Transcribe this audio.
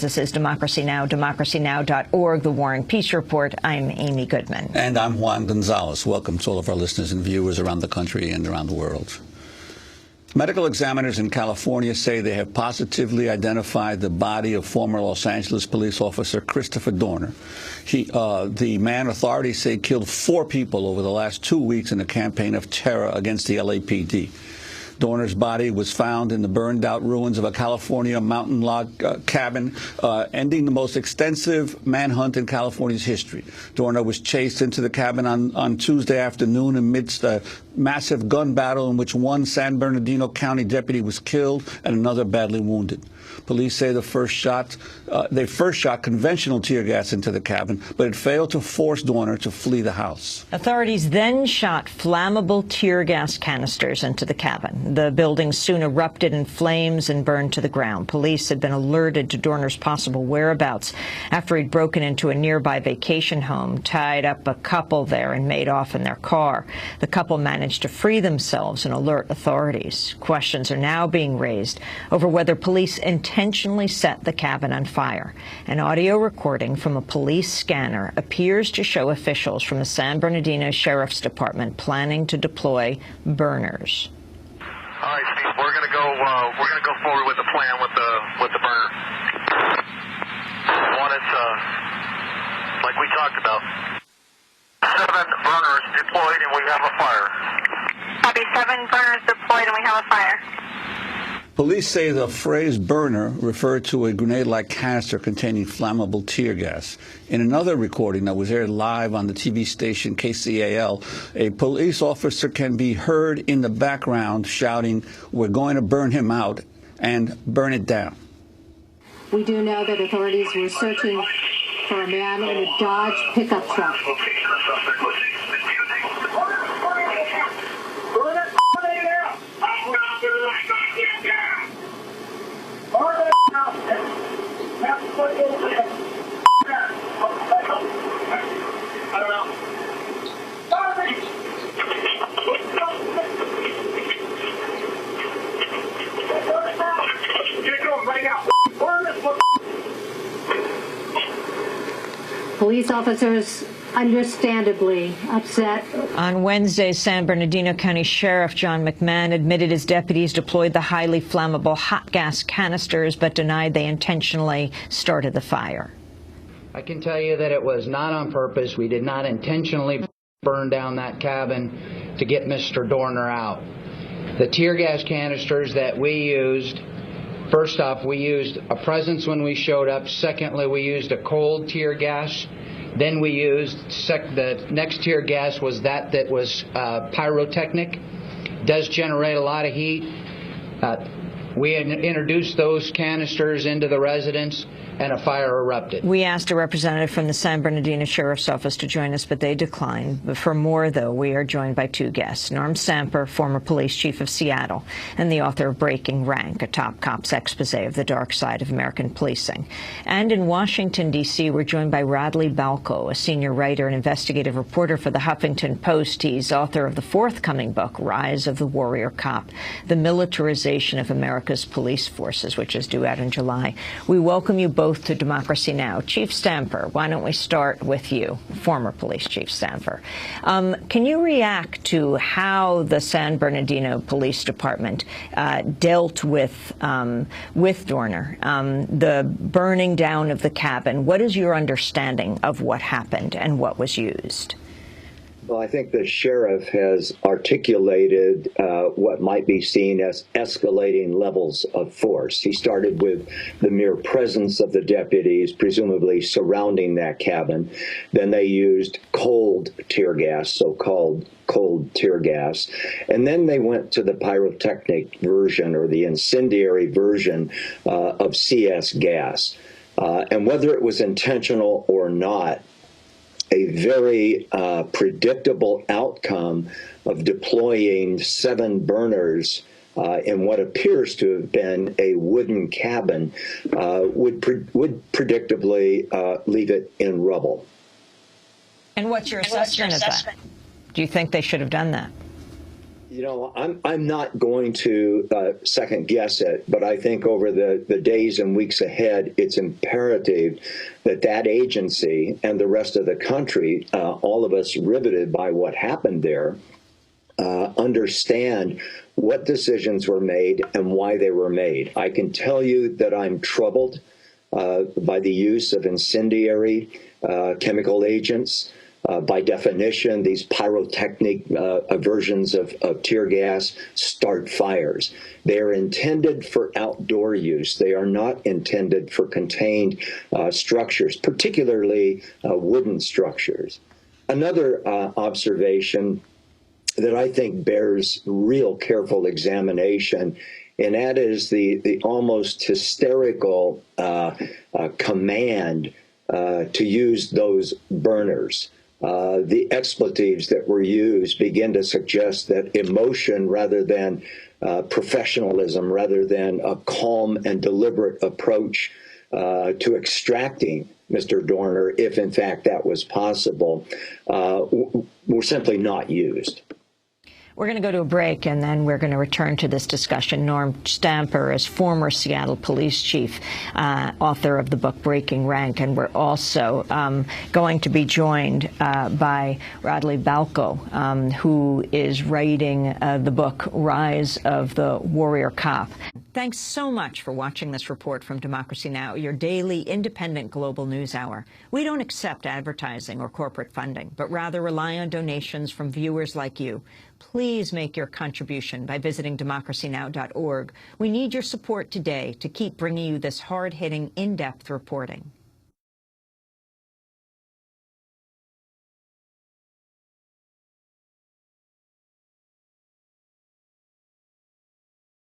This is Democracy Now!, democracynow.org, The War and Peace Report. I'm Amy Goodman. And I'm Juan Gonzalez. Welcome to all of our listeners and viewers around the country and around the world. Medical examiners in California say they have positively identified the body of former Los Angeles police officer Christopher Dorner. The man, authorities say, killed 4 people over the last 2 weeks in a campaign of terror against the LAPD. Dorner's body was found in the burned-out ruins of a California mountain log cabin, ending the most extensive manhunt in California's history. Dorner was chased into the cabin on Tuesday afternoon amidst a massive gun battle in which one San Bernardino County deputy was killed and another badly wounded. Police say they first shot conventional tear gas into the cabin, but it failed to force Dorner to flee the house. Authorities then shot flammable tear gas canisters into the cabin. The building soon erupted in flames and burned to the ground. Police had been alerted to Dorner's possible whereabouts after he'd broken into a nearby vacation home, tied up a couple there, and made off in their car. The couple managed to free themselves and alert authorities. Questions are now being raised over whether police intentionally set the cabin on fire. An audio recording from a police scanner appears to show officials from the San Bernardino Sheriff's Department planning to deploy burners. All right, Steve, we're gonna go forward with the plan with the burner. One is like we talked about. 7 burners deployed and we have a fire. Copy, 7 burners deployed and we have a fire. Police say the phrase burner referred to a grenade-like canister containing flammable tear gas. In another recording that was aired live on the TV station KCAL, a police officer can be heard in the background shouting, "We're going to burn him out," and "burn it down." We do know that authorities were searching for a man in a Dodge pickup truck. Police officers understandably upset. On Wednesday, San Bernardino County Sheriff John McMahon admitted his deputies deployed the highly flammable hot gas canisters, but denied they intentionally started the fire. I can tell you that it was not on purpose. We did not intentionally burn down that cabin to get Mr. Dorner out. The tear gas canisters that we used, first off, we used a presence when we showed up. Secondly, we used a cold tear gas. Then we used, the next tear gas was that was pyrotechnic. Does generate a lot of heat. We introduced those canisters into the residence, and a fire erupted. We asked a representative from the San Bernardino Sheriff's Office to join us, but they declined. But for more, though, we are joined by 2 guests. Norm Samper, former police chief of Seattle, and the author of Breaking Rank, a top cop's expose of the dark side of American policing. And in Washington, D.C., we're joined by Radley Balko, a senior writer and investigative reporter for the Huffington Post. He's author of the forthcoming book, Rise of the Warrior Cop, The Militarization of America's Police Forces, which is due out in July. We welcome you both to Democracy Now! Chief Stamper, why don't we start with you, former police chief Stamper. Can you react to how the San Bernardino Police Department dealt with Dorner, the burning down of the cabin? What is your understanding of what happened and what was used? Well, I think the sheriff has articulated what might be seen as escalating levels of force. He started with the mere presence of the deputies, presumably surrounding that cabin. Then they used cold tear gas, so-called cold tear gas. And then they went to the pyrotechnic version, or the incendiary version of CS gas. And whether it was intentional or not, a very predictable outcome of deploying 7 burners in what appears to have been a wooden cabin would predictably leave it in rubble. And what's your assessment of that? Do you think they should have done that? You know, I'm not going to second guess it, but I think over the days and weeks ahead, it's imperative that that agency and the rest of the country, all of us riveted by what happened there, understand what decisions were made and why they were made. I can tell you that I'm troubled by the use of incendiary chemical agents. By definition, these pyrotechnic versions of tear gas start fires. They are intended for outdoor use. They are not intended for contained structures, particularly wooden structures. Another observation that I think bears real careful examination, and that is the almost hysterical command to use those burners. The expletives that were used begin to suggest that emotion rather than professionalism, rather than a calm and deliberate approach to extracting Mr. Dorner, if in fact that was possible, were simply not used. We're going to go to a break, and then we're going to return to this discussion. Norm Stamper is former Seattle police chief, author of the book Breaking Rank, and we're also going to be joined by Radley Balco, who is writing the book Rise of the Warrior Cop. Thanks so much for watching this report from Democracy Now!, your daily independent global news hour. We don't accept advertising or corporate funding, but rather rely on donations from viewers like you. Please make your contribution by visiting democracynow.org. We need your support today to keep bringing you this hard-hitting, in-depth reporting.